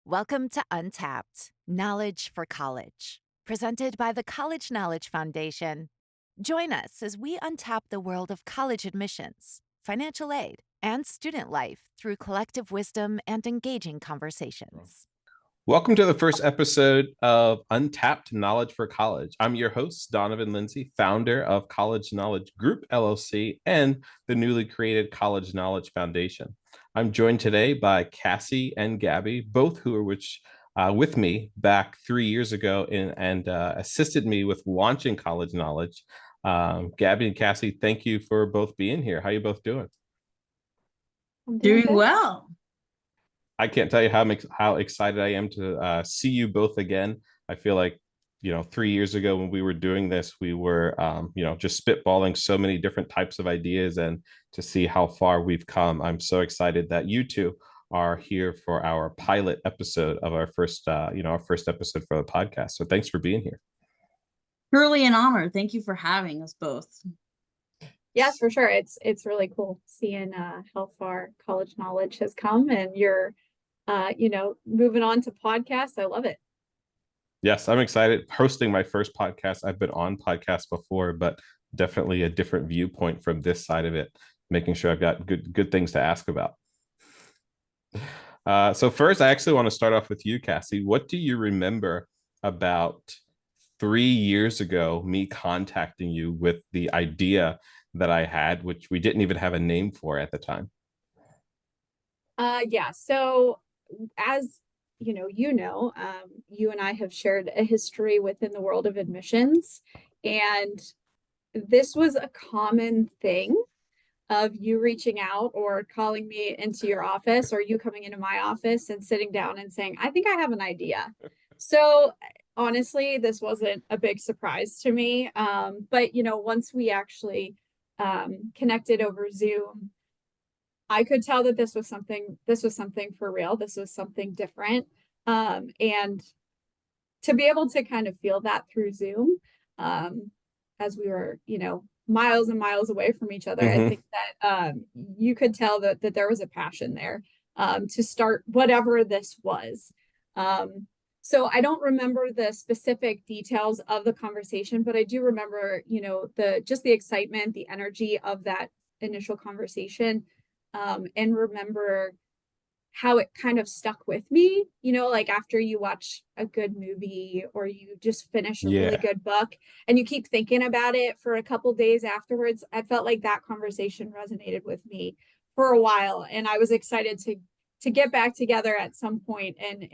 Welcome to Untapped, Knowledge for College, presented by the College Knowledge Foundation. Join us as we untap the world of college admissions, financial aid, and student life through collective wisdom and engaging conversations. Welcome to the first episode of Untapped Knowledge for College. I'm your host, Donovan Lindsay, founder of College Knowledge Group, LLC, and the newly created College Knowledge Foundation. I'm joined today by Cassie and Gabby, both who are with me back 3 years ago and assisted me with launching College Knowledge. Gabby and Cassie, thank you for both being here. How are you both doing? I'm doing well. I can't tell you how excited I am to see you both again. I feel like, 3 years ago when we were doing this, we were, just spitballing so many different types of ideas, and to see how far we've come. I'm so excited that you two are here for our pilot episode of our first episode for the podcast. So thanks for being here. Truly an honor. Thank you for having us both. Yes, for sure. It's really cool seeing how far College Knowledge has come, and you're moving on to podcasts. I love it. Yes, I'm excited. Hosting my first podcast. I've been on podcasts before, but definitely a different viewpoint from this side of it, making sure I've got good things to ask about. So first, I actually want to start off with you, Cassie. What do you remember about 3 years ago, me contacting you with the idea that I had, which we didn't even have a name for at the time? So as you and I have shared a history within the world of admissions, and this was a common thing of you reaching out or calling me into your office, or you coming into my office and sitting down and saying, I think I have an idea. So honestly, this wasn't a big surprise to me. But once we actually connected over Zoom, I could tell that this was something for real. This was something different. And to be able to kind of feel that through Zoom, as we were, miles and miles away from each other, I think that you could tell that there was a passion there to start whatever this was. So I don't remember the specific details of the conversation, but I do remember, the excitement, the energy of that initial conversation, and remember how it kind of stuck with me, like after you watch a good movie or you just finish a really good book and you keep thinking about it for a couple days afterwards. I felt like that conversation resonated with me for a while, and I was excited to get back together at some point and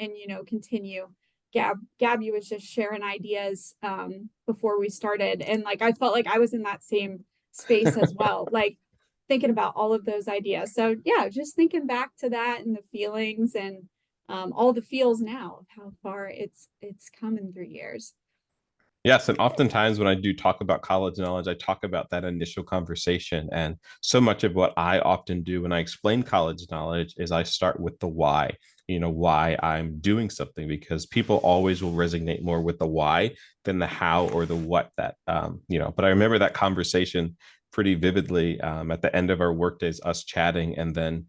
continue. Gabby was just sharing ideas before we started, and like I felt like I was in that same space as well, like thinking about all of those ideas. So yeah, just thinking back to that and the feelings and all the feels now of how far it's come in 3 years. Yes, and oftentimes when I do talk about college knowledge, I talk about that initial conversation. And so much of what I often do when I explain college knowledge is I start with the why, why I'm doing something, because people always will resonate more with the why than the how or the what but I remember that conversation pretty vividly at the end of our work days, us chatting, and then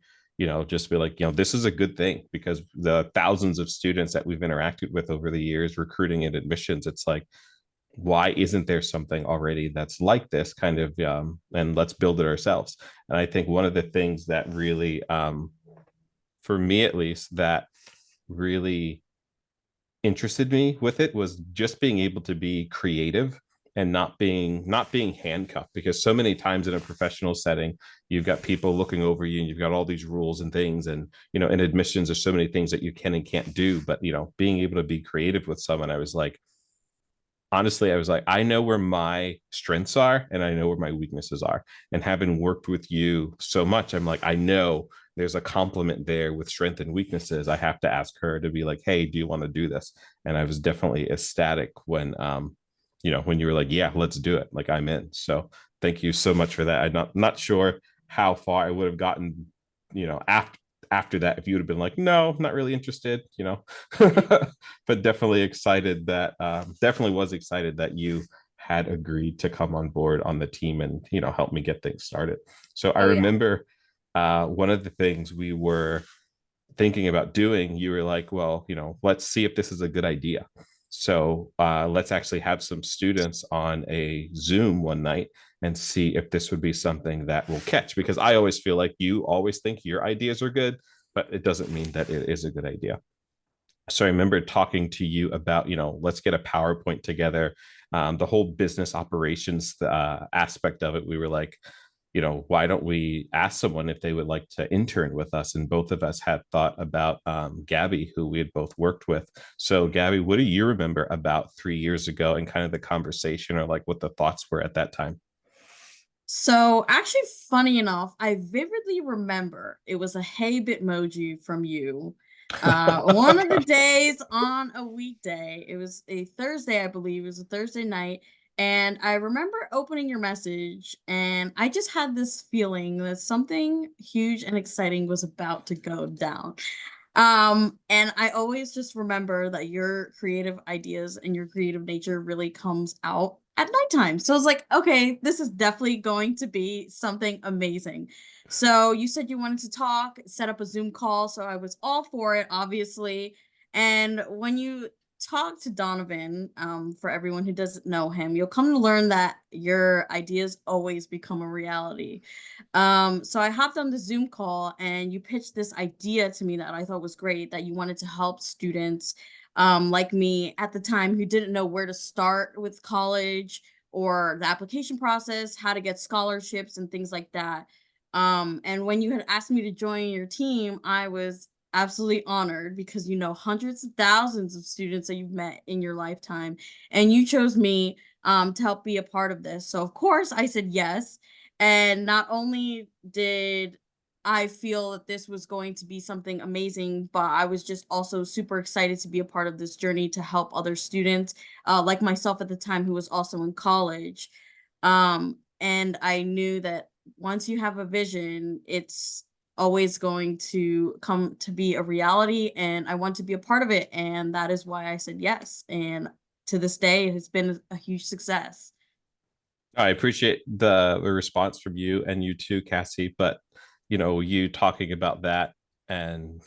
just be like, this is a good thing, because the thousands of students that we've interacted with over the years, recruiting and admissions, it's like, why isn't there something already that's like this kind of, and let's build it ourselves. And I think one of the things that really, for me at least, that really interested me with it was just being able to be creative and not being handcuffed, because so many times in a professional setting, you've got people looking over you and you've got all these rules and things, and in admissions there's so many things that you can and can't do. But being able to be creative with someone, I was like, I know where my strengths are and I know where my weaknesses are. And having worked with you so much, I'm like, I know there's a complement there with strength and weaknesses. I have to ask her to be like, hey, do you want to do this? And I was definitely ecstatic when when you were like, yeah, let's do it. Like, I'm in. So thank you so much for that. I'm not sure how far I would have gotten, after that, if you would have been like, no, not really interested, but definitely was excited that you had agreed to come on board on the team and, help me get things started. So I remember one of the things we were thinking about doing, you were like, well, let's see if this is a good idea. So let's actually have some students on a Zoom one night and see if this would be something that will catch. Because I always feel like you always think your ideas are good, but it doesn't mean that it is a good idea. So I remember talking to you about, let's get a PowerPoint together. The whole business operations aspect of it, we were like, why don't we ask someone if they would like to intern with us? And both of us had thought about Gabby, who we had both worked with. So, Gabby, what do you remember about 3 years ago and kind of the conversation, or like what the thoughts were at that time? So actually, funny enough, I vividly remember it was a hey bitmoji from you. One of the days on a weekday. It was a Thursday, I believe. It was a Thursday night. And I remember opening your message, and I just had this feeling that something huge and exciting was about to go down. And I always just remember that your creative ideas and your creative nature really comes out at nighttime. So I was like, okay, this is definitely going to be something amazing. So you said you wanted to talk, set up a Zoom call. So I was all for it, obviously. And when you talk to Donovan, for everyone who doesn't know him, you'll come to learn that your ideas always become a reality. So I hopped on the Zoom call and you pitched this idea to me that I thought was great, that you wanted to help students like me at the time who didn't know where to start with college or the application process, how to get scholarships and things like that. And when you had asked me to join your team, I was absolutely honored because you know hundreds of thousands of students that you've met in your lifetime, and you chose me to help be a part of this. So of course I said yes. And not only did I feel that this was going to be something amazing, but I was just also super excited to be a part of this journey to help other students, like myself at the time, who was also in college. And I knew that once you have a vision, it's always going to come to be a reality. And I want to be a part of it. And that is why I said yes. And to this day, it has been a huge success. I appreciate the response from you, and you too, Cassie. But you talking about that, and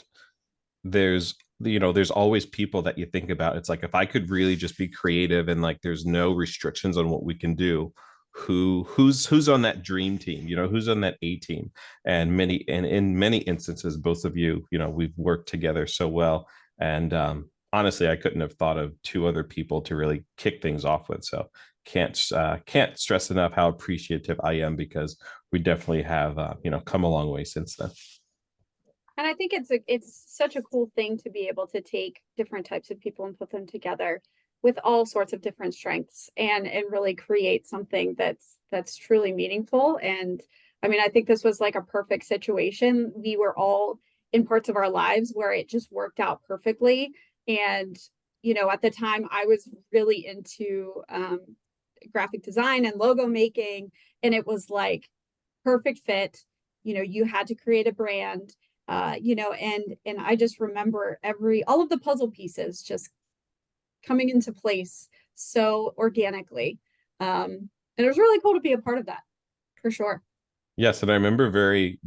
there's there's always people that you think about. It's like, if I could really just be creative and like there's no restrictions on what we can do, who's on that dream team, who's on that A team. And in many instances, both of you, we've worked together so well. And honestly, I couldn't have thought of two other people to really kick things off with. So can't stress enough how appreciative I am, because we definitely have come a long way since then. And I think it's such a cool thing to be able to take different types of people and put them together with all sorts of different strengths and really create something that's truly meaningful. And I mean, I think this was like a perfect situation. We were all in parts of our lives where it just worked out perfectly. And at the time I was really into graphic design and logo making, and it was like perfect fit. You had to create a brand, and I just remember all of the puzzle pieces just coming into place so organically. And it was really cool to be a part of that, for sure. Yes, and I remember very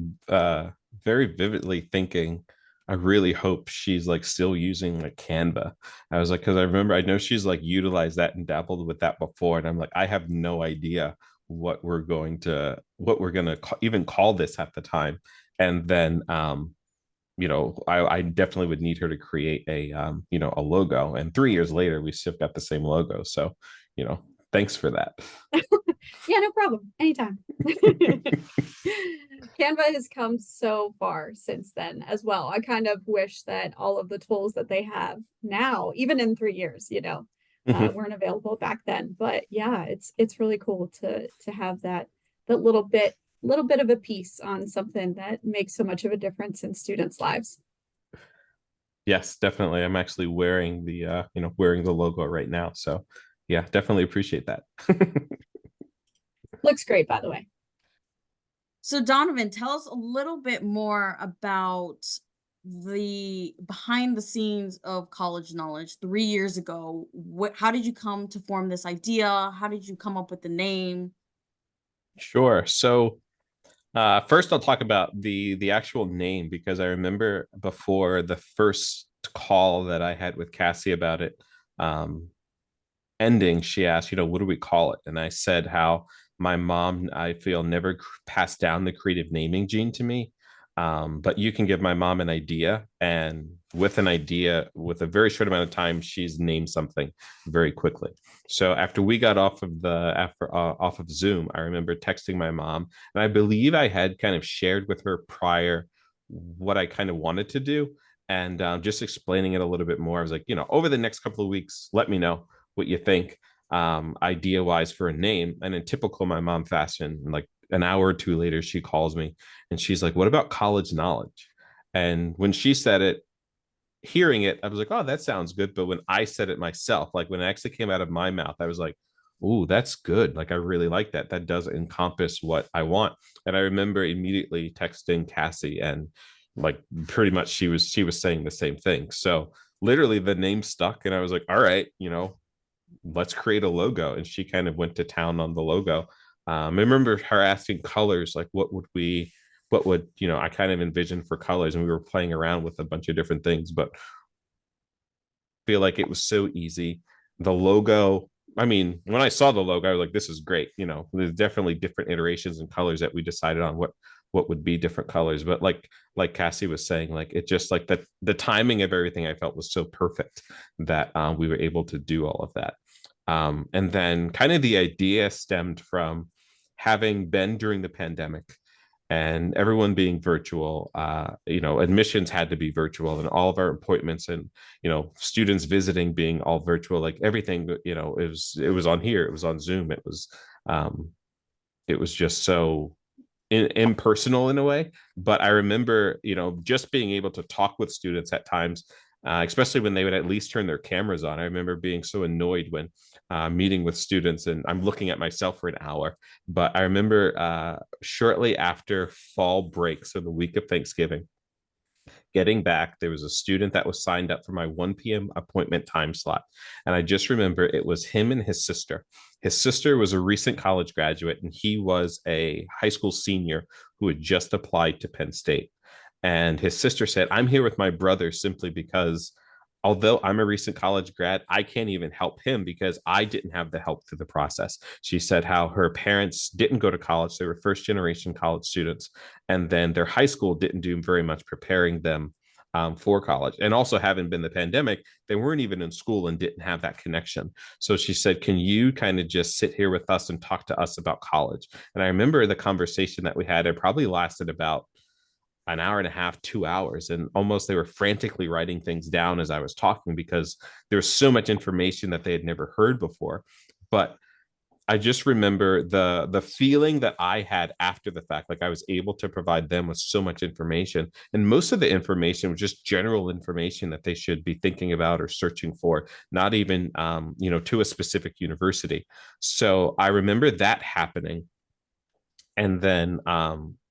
vividly thinking, I really hope she's like still using like Canva. I was like, because I know she's like utilized that and dabbled with that before, and I'm like, I have no idea what we're gonna even call this at the time. And then I definitely would need her to create a logo. And 3 years later, we still got the same logo. So, thanks for that. Yeah, no problem. Anytime. Canva has come so far since then as well. I kind of wish that all of the tools that they have now, even in 3 years, weren't available back then. But yeah, it's really cool to have that little bit of a piece on something that makes so much of a difference in students' lives. Yes, definitely. I'm actually wearing the logo right now. So yeah, definitely appreciate that. Looks great, by the way. So Donovan, tell us a little bit more about the behind the scenes of college knowledge 3 years ago. How did you come to form this idea? How did you come up with the name? Sure. So First, I'll talk about the actual name because I remember before the first call that I had with Cassie about it um, ending, she asked, what do we call it? And I said how my mom, I feel, never passed down the creative naming gene to me. But you can give my mom an idea, and with an idea, with a very short amount of time, she's named something very quickly. So after we got off of Zoom, I remember texting my mom, and I believe I had kind of shared with her prior what I kind of wanted to do, and just explaining it a little bit more. I was like, over the next couple of weeks, let me know what you think idea wise for a name. And in typical my mom fashion, like an hour or two later, she calls me and she's like, what about college knowledge? And when she said it, hearing it, I was like, oh, that sounds good. But when I said it myself, like when it actually came out of my mouth, I was like, ooh, that's good. Like I really like that. That does encompass what I want. And I remember immediately texting Cassie, and like pretty much she was saying the same thing. So literally the name stuck, and I was like, all right, let's create a logo. And she kind of went to town on the logo. I remember her asking colors, like what would I kind of envisioned for colors, and we were playing around with a bunch of different things, but I feel like it was so easy. The logo, I mean, when I saw the logo, I was like, this is great. There's definitely different iterations and colors that we decided on what would be different colors. But like Cassie was saying, like it just like the timing of everything I felt was so perfect that we were able to do all of that. And then kind of the idea stemmed from having been during the pandemic and everyone being virtual. Admissions had to be virtual, and all of our appointments and students visiting being all virtual, like everything, it was on here, it was on Zoom, um it was just so impersonal in a way. But I remember, just being able to talk with students at times, especially when they would at least turn their cameras on. I remember being so annoyed when meeting with students and I'm looking at myself for an hour. But I remember shortly after fall break, so the week of Thanksgiving, getting back, there was a student that was signed up for my 1 p.m. appointment time slot. And I just remember it was him and his sister. His sister was a recent college graduate, and he was a high school senior who had just applied to Penn State. And his sister said, I'm here with my brother simply because although I'm a recent college grad, I can't even help him because I didn't have the help through the process. She said how her parents didn't go to college. They were first generation college students. And then their high school didn't do very much preparing them for college. And also, having been the pandemic, they weren't even in school and didn't have that connection. So she said, can you kind of just sit here with us and talk to us about college? And I remember the conversation that we had, it probably lasted about an hour and a half, 2 hours, and almost they were frantically writing things down as I was talking because there was so much information that they had never heard before. But I just remember the feeling that I had after the fact, like I was able to provide them with so much information, and most of the information was just general information that they should be thinking about or searching for, not even to a specific university. So I remember that happening, and then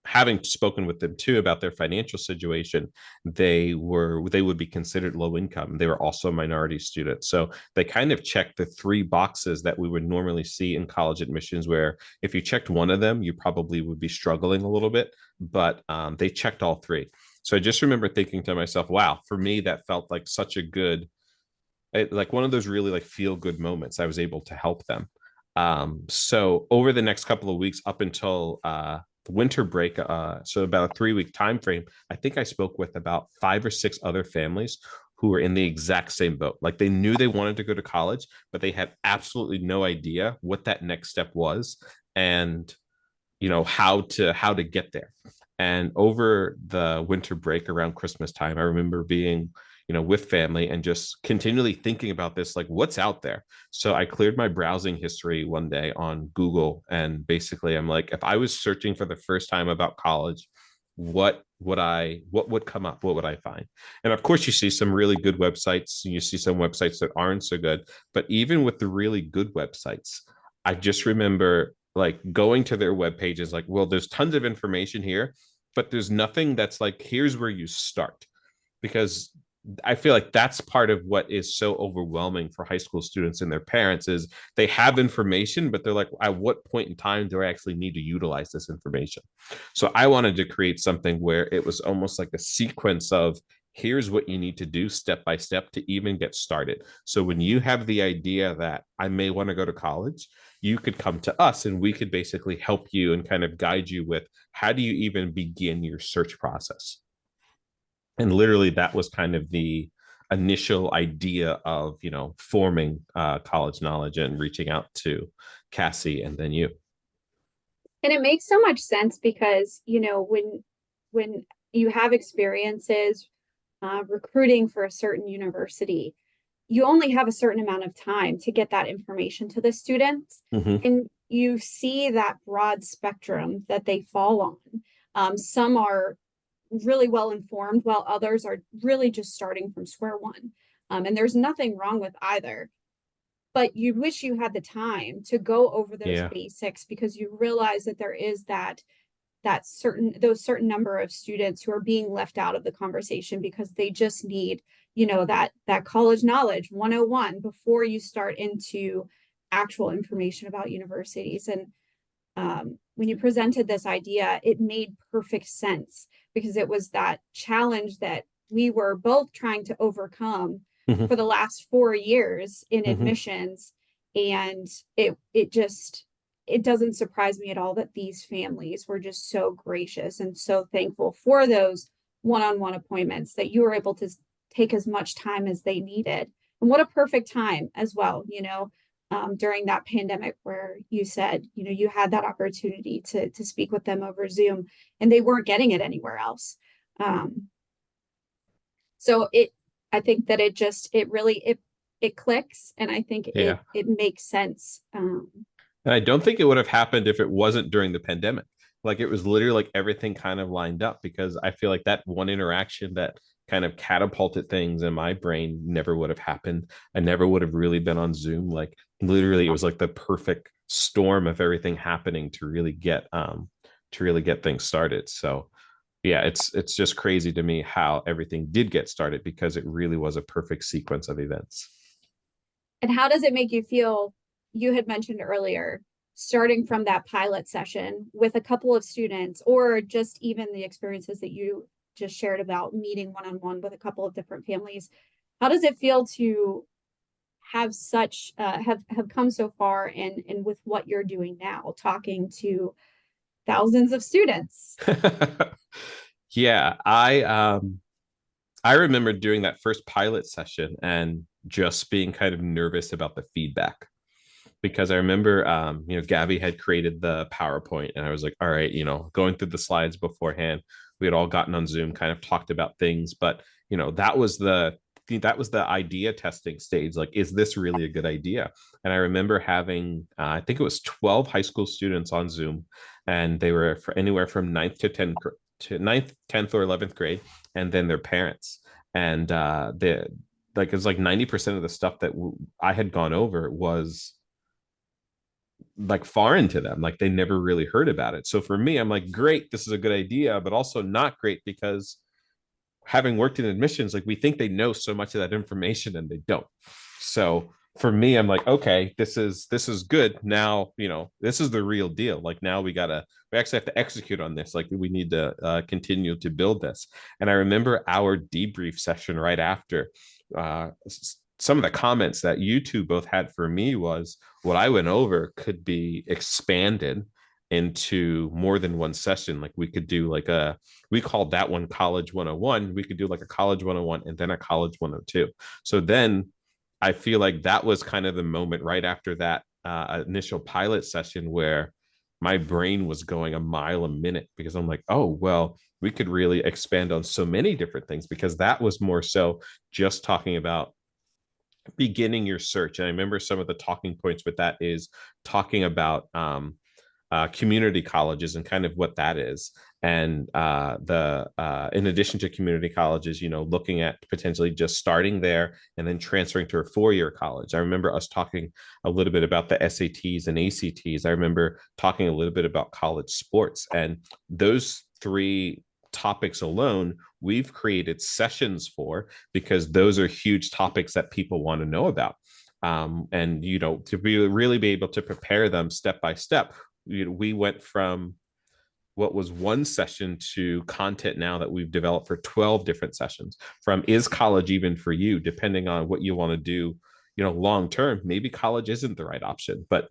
having spoken with them too about their financial situation, they would be considered low income. They were also minority students, so they kind of checked the three boxes that we would normally see in college admissions, where if you checked one of them, you probably would be struggling a little bit, but they checked all three. So I just remember thinking to myself, wow, for me that felt like such a good, like one of those really like feel good moments. I was able to help them. So over the next couple of weeks, up until the winter break, so about a 3 week time frame, I think I spoke with about 5 or 6 other families who were in the exact same boat. Like they knew they wanted to go to college, but they had absolutely no idea what that next step was, and how to get there. And over the winter break around Christmas time, I remember being with family and just continually thinking about this, like what's out there. So I cleared my browsing history one day on Google, and basically I'm like, if I was searching for the first time about college, what would come up, what would I find? And of course you see some really good websites and you see some websites that aren't so good, but even with the really good websites, I just remember like going to their web pages, like, well, there's tons of information here, but there's nothing that's like, here's where you start. Because I feel like that's part of what is so overwhelming for high school students and their parents is they have information, but they're like, at what point in time do I actually need to utilize this information? So I wanted to create something where it was almost like a sequence of here's what you need to do step by step to even get started. So when you have the idea that I may want to go to college, you could come to us and we could basically help you and kind of guide you with how do you even begin your search process. And literally that was kind of the initial idea of forming college knowledge and reaching out to Cassie and then you. And it makes so much sense because, when you have experiences recruiting for a certain university, you only have a certain amount of time to get that information to the students. Mm-hmm. And you see that broad spectrum that they fall on. Some are really well informed, while others are really just starting from square one. And there's nothing wrong with either. But you wish you had the time to go over those basics because you realize that there is those certain number of students who are being left out of the conversation because they just need, that college knowledge 101 before you start into actual information about universities. And when you presented this idea, it made perfect sense because it was that challenge that we were both trying to overcome Mm-hmm. for the last 4 years in Mm-hmm. admissions. And it doesn't surprise me at all that these families were just so gracious and so thankful for those one-on-one appointments, that you were able to take as much time as they needed. And what a perfect time as well, during that pandemic where you said, you had that opportunity to speak with them over Zoom and they weren't getting it anywhere else. So I think that it really clicks, and I think it makes sense. And I don't think it would have happened if it wasn't during the pandemic. Like it was literally like everything kind of lined up because I feel like that one interaction that kind of catapulted things in my brain never would have happened. I never would have really been on Zoom. Like literally it was like the perfect storm of everything happening to really get things started. So yeah, it's just crazy to me how everything did get started because it really was a perfect sequence of events. And how does it make you feel? You had mentioned earlier, starting from that pilot session with a couple of students, or just even the experiences that you just shared about meeting one-on-one with a couple of different families. How does it feel to have have come so far and with what you're doing now, talking to thousands of students? Yeah, I remember doing that first pilot session and just being kind of nervous about the feedback because I remember, Gabby had created the PowerPoint and I was like, all right, going through the slides beforehand, we had all gotten on Zoom, kind of talked about things, but that was the idea testing stage. Like, is this really a good idea? And I remember having, I think it was 12 high school students on Zoom, and they were for anywhere from ninth, 10th, or 11th grade, and then their parents. And it was like 90% of the stuff that I had gone over was like foreign to them. Like they never really heard about it. So for me, I'm like, great, this is a good idea, but also not great because having worked in admissions, like we think they know so much of that information and they don't. So for me, I'm like, okay, this is good. Now, this is the real deal. Like now we actually have to execute on this. Like we need to continue to build this. And I remember our debrief session right after, some of the comments that you two both had for me was what I went over could be expanded into more than one session. Like we could do we called that one college 101. We could do like a college 101 and then a college 102. So then I feel like that was kind of the moment right after that initial pilot session where my brain was going a mile a minute because I'm like, oh, well, we could really expand on so many different things because that was more so just talking about beginning your search. And I remember some of the talking points with that is talking about community colleges and kind of what that is. And in addition to community colleges, looking at potentially just starting there and then transferring to a 4-year college. I remember us talking a little bit about the SATs and ACTs. I remember talking a little bit about college sports, and those 3 topics alone, we've created sessions for, because those are huge topics that people want to know about. And, to really be able to prepare them step by step, we went from what was one session to content now that we've developed for 12 different sessions. From is college even for you, depending on what you want to do, long term, maybe college isn't the right option. But,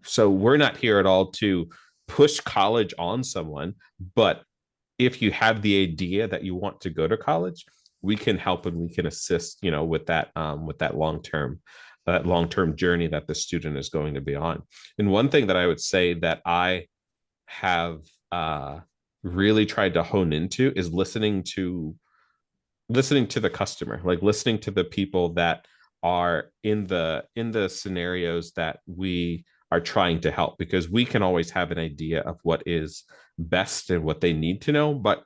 so we're not here at all to push college on someone. But if you have the idea that you want to go to college, we can help and we can assist, with that long term journey that the student is going to be on. And one thing that I would say that I have really tried to hone into is listening to the customer, like listening to the people that are in the scenarios that we are trying to help, because we can always have an idea of what is best and what they need to know. But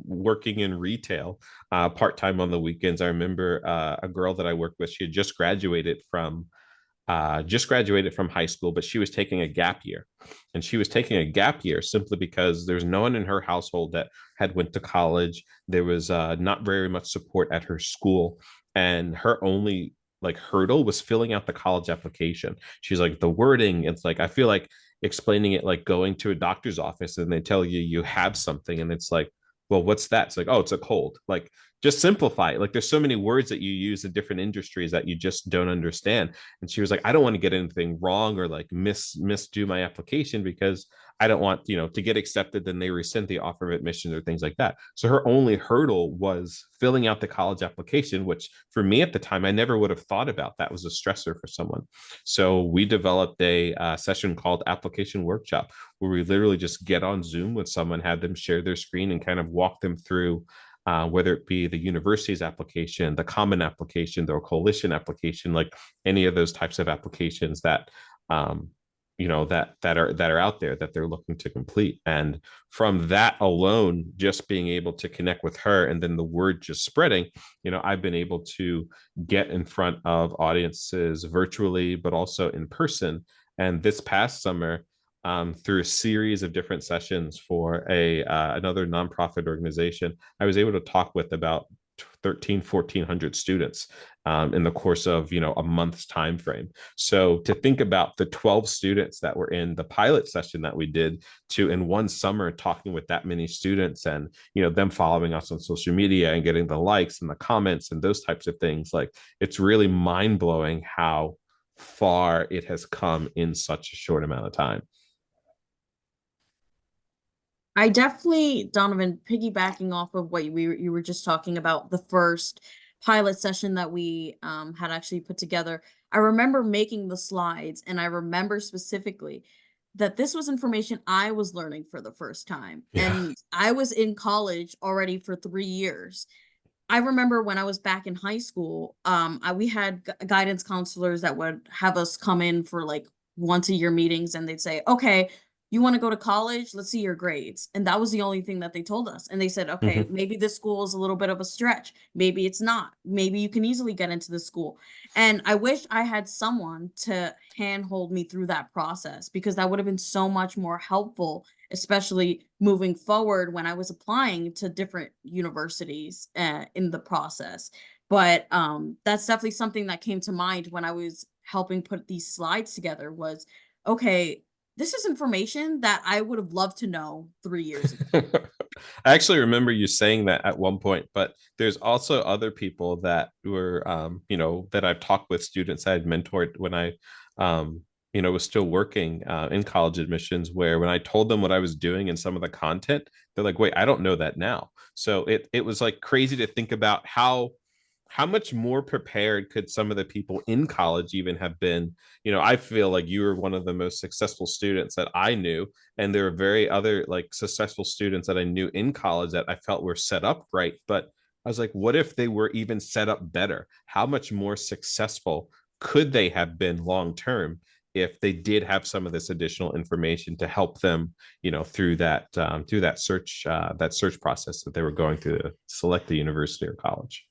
working in retail part-time on the weekends, I remember a girl that I worked with, she had just graduated from high school, but she was taking a gap year. And she was taking a gap year simply because there's no one in her household that had went to college. There was not very much support at her school. And her only like hurdle was filling out the college application. She's like, the wording, it's like, I feel like explaining it like going to a doctor's office and they tell you you have something. And it's like, well, what's that? It's like, oh, it's a cold. Like, just simplify it. Like, there's so many words that you use in different industries that you just don't understand. And she was like, I don't want to get anything wrong or like misdo my application, because I don't want, to get accepted, then they rescind the offer of admission or things like that. So her only hurdle was filling out the college application, which for me at the time, I never would have thought about that was a stressor for someone. So we developed a session called Application Workshop, where we literally just get on Zoom with someone, have them share their screen and kind of walk them through whether it be the university's application, the common application, the coalition application, like any of those types of applications that that are out there that they're looking to complete. And from that alone, just being able to connect with her and then the word just spreading, I've been able to get in front of audiences virtually, but also in person. And this past summer, through a series of different sessions for another nonprofit organization, I was able to talk with about 1,400 students in the course of a month's time frame. So to think about the 12 students that were in the pilot session that we did, to in one summer talking with that many students, and them following us on social media and getting the likes and the comments and those types of things, like it's really mind-blowing how far it has come in such a short amount of time. I definitely, Donovan, piggybacking off of what you were just talking about, the first pilot session that we had actually put together. I remember making the slides, and I remember specifically that this was information I was learning for the first time. Yeah. And I was in college already for 3 years. I remember when I was back in high school, we had guidance counselors that would have us come in for like once a year meetings, and they'd say, okay, you want to go to college? Let's see your grades. And that was the only thing that they told us. And they said, okay, Mhm. maybe this school is a little bit of a stretch. Maybe it's not. Maybe you can easily get into this school. And I wish I had someone to handhold me through that process, because that would have been so much more helpful, especially moving forward when I was applying to different universities in the process. But that's definitely something that came to mind when I was helping put these slides together was, okay, this is information that I would have loved to know 3 years ago. I actually remember you saying that at one point, but there's also other people that were, that I've talked with, students I had mentored when I, was still working in college admissions, where when I told them what I was doing and some of the content, they're like, wait, I don't know that now. So it was like crazy to think about how much more prepared could some of the people in college even have been. I feel like you were one of the most successful students that I knew, and there were very other like successful students that I knew in college that I felt were set up right. But I was like, what if they were even set up better? How much more successful could they have been long term if they did have some of this additional information to help them, through that search process that they were going through to select the university or college.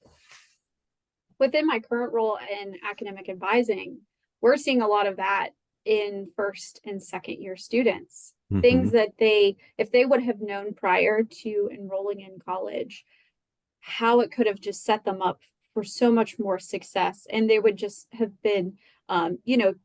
Within my current role in academic advising, we're seeing a lot of that in first and second year students. things that if they would have known prior to enrolling in college, how it could have just set them up for so much more success. And they would just have been,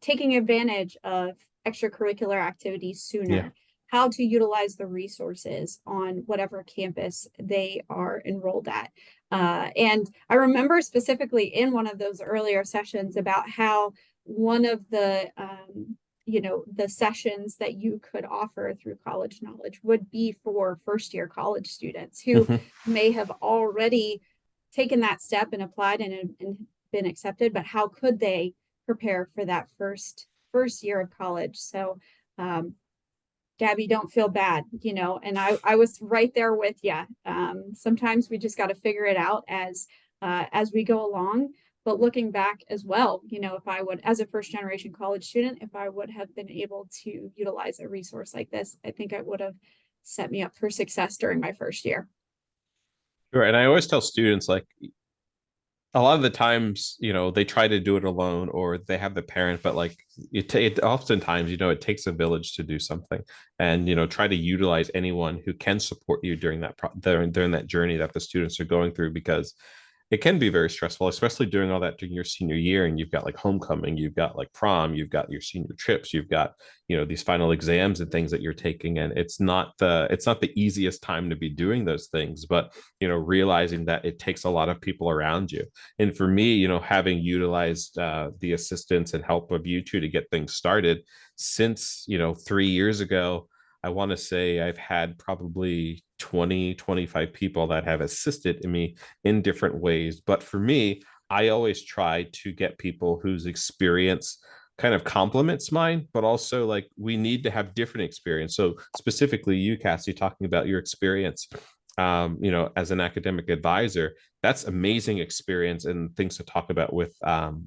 taking advantage of extracurricular activities sooner, Yeah. how to utilize the resources on whatever campus they are enrolled at. And I remember specifically in one of those earlier sessions about how one of the sessions that you could offer through college knowledge would be for first year college students who may have already taken that step and applied and been accepted, but how could they prepare for that first year of college? So Gabby, don't feel bad, and I was right there with you. Sometimes we just got to figure it out as we go along. But looking back as well, if I would, as a first generation college student, if I would have been able to utilize a resource like this, I think it would have set me up for success during my first year. Sure. And I always tell students, like, a lot of the times, they try to do it alone or they have the parent, but like it oftentimes, it takes a village to do something, and, try to utilize anyone who can support you during during that journey that the students are going through, because it can be very stressful, especially doing all that during your senior year. And you've got like homecoming, you've got like prom, you've got your senior trips, you've got, these final exams and things that you're taking. And it's not the easiest time to be doing those things, but, realizing that it takes a lot of people around you. And for me, having utilized the assistance and help of you two to get things started since, 3 years ago, I want to say I've had probably 20, 25 people that have assisted me in different ways. But for me, I always try to get people whose experience kind of complements mine, but also like we need to have different experience. So specifically you, Cassie, talking about your experience, as an academic advisor, that's amazing experience and things to talk about with,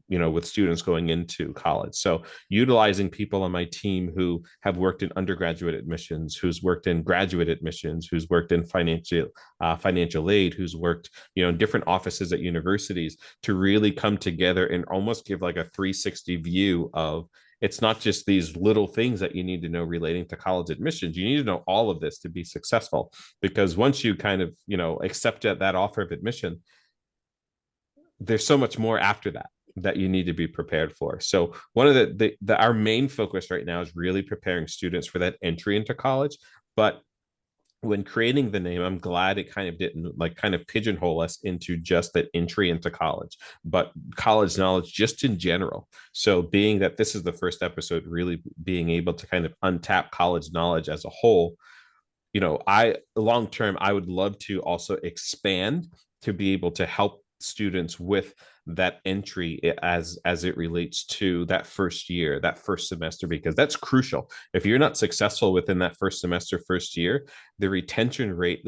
with students going into college. So utilizing people on my team who have worked in undergraduate admissions, who's worked in graduate admissions, who's worked in financial aid, who's worked, in different offices at universities, to really come together and almost give like a 360 view of, it's not just these little things that you need to know relating to college admissions. You need to know all of this to be successful, because once you kind of, accept that offer of admission, there's so much more after that you need to be prepared for. So one of our main focus right now is really preparing students for that entry into college. But when creating the name, I'm glad it kind of didn't like kind of pigeonhole us into just that entry into college, but college knowledge just in general. So being that this is the first episode, really being able to kind of untap college knowledge as a whole, I long term, I would love to also expand to be able to help students with that entry as it relates to that first year, that first semester, because that's crucial. If you're not successful within that first semester, first year, the retention rate,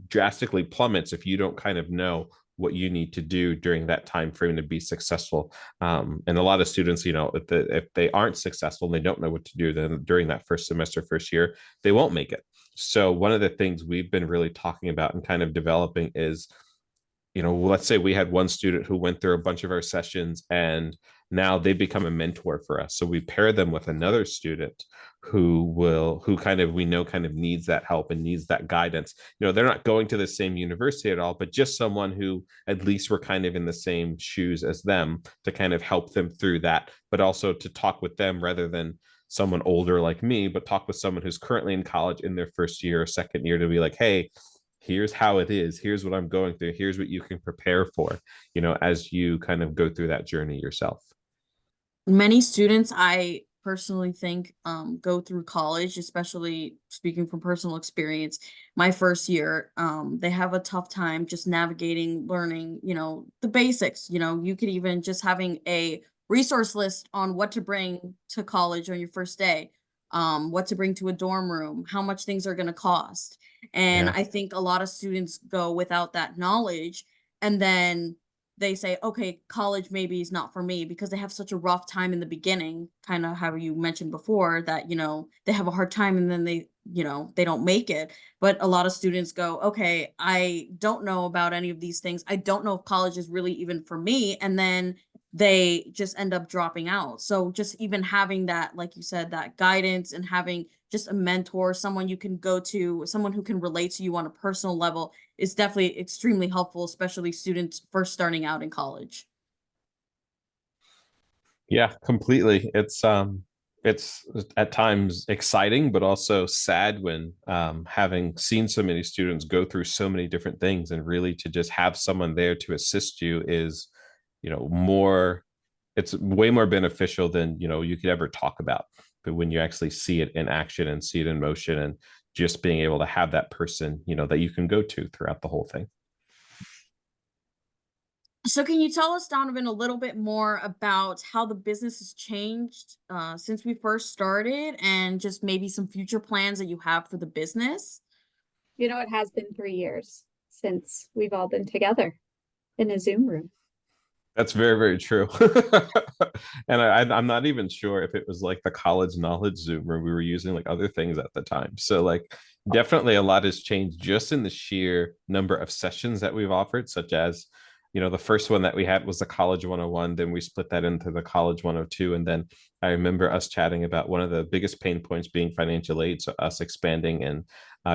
drastically plummets if you don't kind of know what you need to do during that time frame to be successful. And a lot of students, if they aren't successful and they don't know what to do, then during that first semester, first year, they won't make it. So one of the things we've been really talking about and kind of developing is, let's say we had one student who went through a bunch of our sessions and now they become a mentor for us. So we pair them with another student who kind of, we know kind of needs that help and needs that guidance. They're not going to the same university at all, but just someone who at least we're kind of in the same shoes as them to kind of help them through that, but also to talk with them rather than someone older like me, but talk with someone who's currently in college in their first year or second year to be like, hey, here's how it is, here's what I'm going through, here's what you can prepare for, as you kind of go through that journey yourself. Many students, I personally think, go through college, especially speaking from personal experience, my first year, they have a tough time just navigating, learning, the basics. You could even just having a resource list on what to bring to college on your first day, what to bring to a dorm room, how much things are going to cost. And Yeah. I think a lot of students go without that knowledge, and then they say, okay, college maybe is not for me because they have such a rough time in the beginning, kind of how you mentioned before that, they have a hard time and then they don't make it. But a lot of students go, okay, I don't know about any of these things. I don't know if college is really even for me. And then they just end up dropping out. So just even having that, like you said, that guidance and having just a mentor, someone you can go to, someone who can relate to you on a personal level is definitely extremely helpful, especially students first starting out in college. Yeah, completely. It's at times exciting, but also sad when having seen so many students go through so many different things, and really to just have someone there to assist you is, more, it's way more beneficial than, you could ever talk about. But when you actually see it in action and see it in motion, and just being able to have that person, that you can go to throughout the whole thing. So can you tell us, Donovan, a little bit more about how the business has changed since we first started, and just maybe some future plans that you have for the business? You know, it has been 3 years since we've all been together in a Zoom room. That's very, very true. And I'm not even sure if it was like the college knowledge Zoom, or we were using like other things at the time. So like definitely a lot has changed just in the sheer number of sessions that we've offered, such as, the first one that we had was the college 101. Then we split that into the college 102. And then I remember us chatting about one of the biggest pain points being financial aid. So us expanding and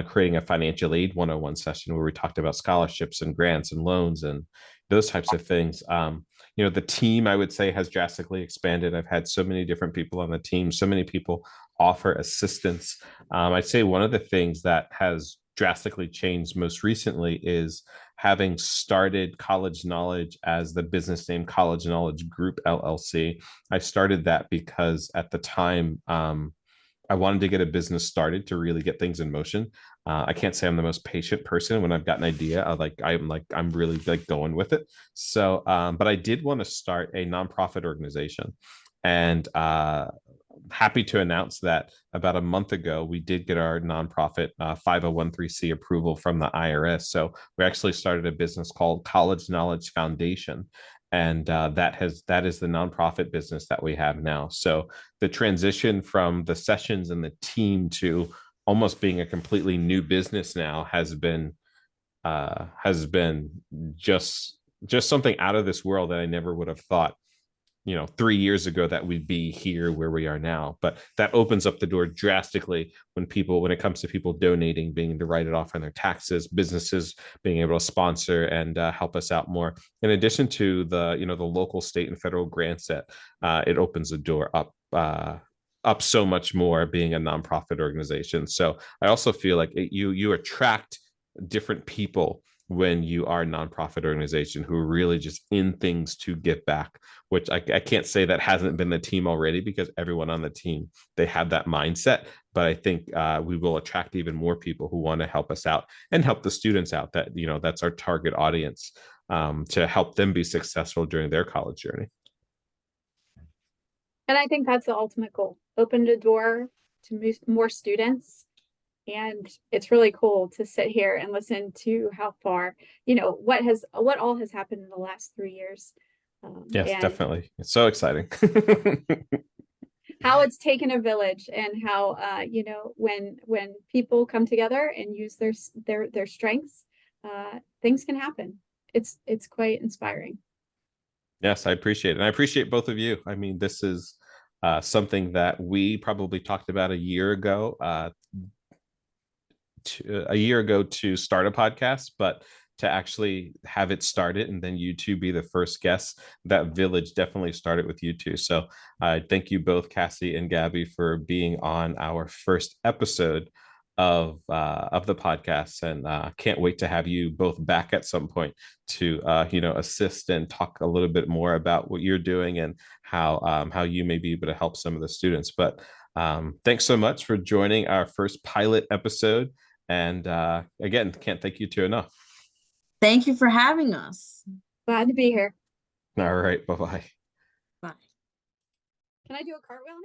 creating a financial aid 101 session where we talked about scholarships and grants and loans and those types of things. The team, I would say, has drastically expanded. I've had so many different people on the team, so many people offer assistance. I'd say one of the things that has drastically changed most recently is having started College Knowledge as the business name College Knowledge Group LLC. I started that because at the time, I wanted to get a business started to really get things in motion. I can't say I'm the most patient person. When I've got an idea, I'm really like going with it. So, but I did want to start a nonprofit organization, and happy to announce that about a month ago we did get our nonprofit 501(c) approval from the IRS. So we actually started a business called College Knowledge Foundation, and that is the nonprofit business that we have now. So the transition from the sessions and the team to almost being a completely new business now has been just something out of this world that I never would have thought, 3 years ago, that we'd be here where we are now. But that opens up the door drastically when it comes to people donating, being able to write it off on their taxes, businesses being able to sponsor and help us out more. In addition to the local, state, and federal grants, that it opens the door up so much more being a nonprofit organization. So I also feel like you attract different people when you are a nonprofit organization who are really just in things to give back, which I can't say that hasn't been the team already, because everyone on the team, they have that mindset. But I think we will attract even more people who want to help us out and help the students out. That's our target audience, to help them be successful during their college journey. And I think that's the ultimate goal. Open the door to more students. And it's really cool to sit here and listen to how far, what all has happened in the last 3 years. Yes, definitely. It's so exciting. How it's taken a village, and how, when people come together and use their strengths, things can happen. It's quite inspiring. Yes, I appreciate it. And I appreciate both of you. I mean, this is something that we probably talked about a year ago to start a podcast, but to actually have it started and then you two be the first guests, that village definitely started with you two. So thank you both, Cassie and Gabby, for being on our first episode of the podcast, and can't wait to have you both back at some point to assist and talk a little bit more about what you're doing and how you may be able to help some of the students. But thanks so much for joining our first pilot episode. And again, can't thank you two enough. Thank you for having us. Glad to be here. All right. Bye-bye. Bye. Can I do a cartwheel now?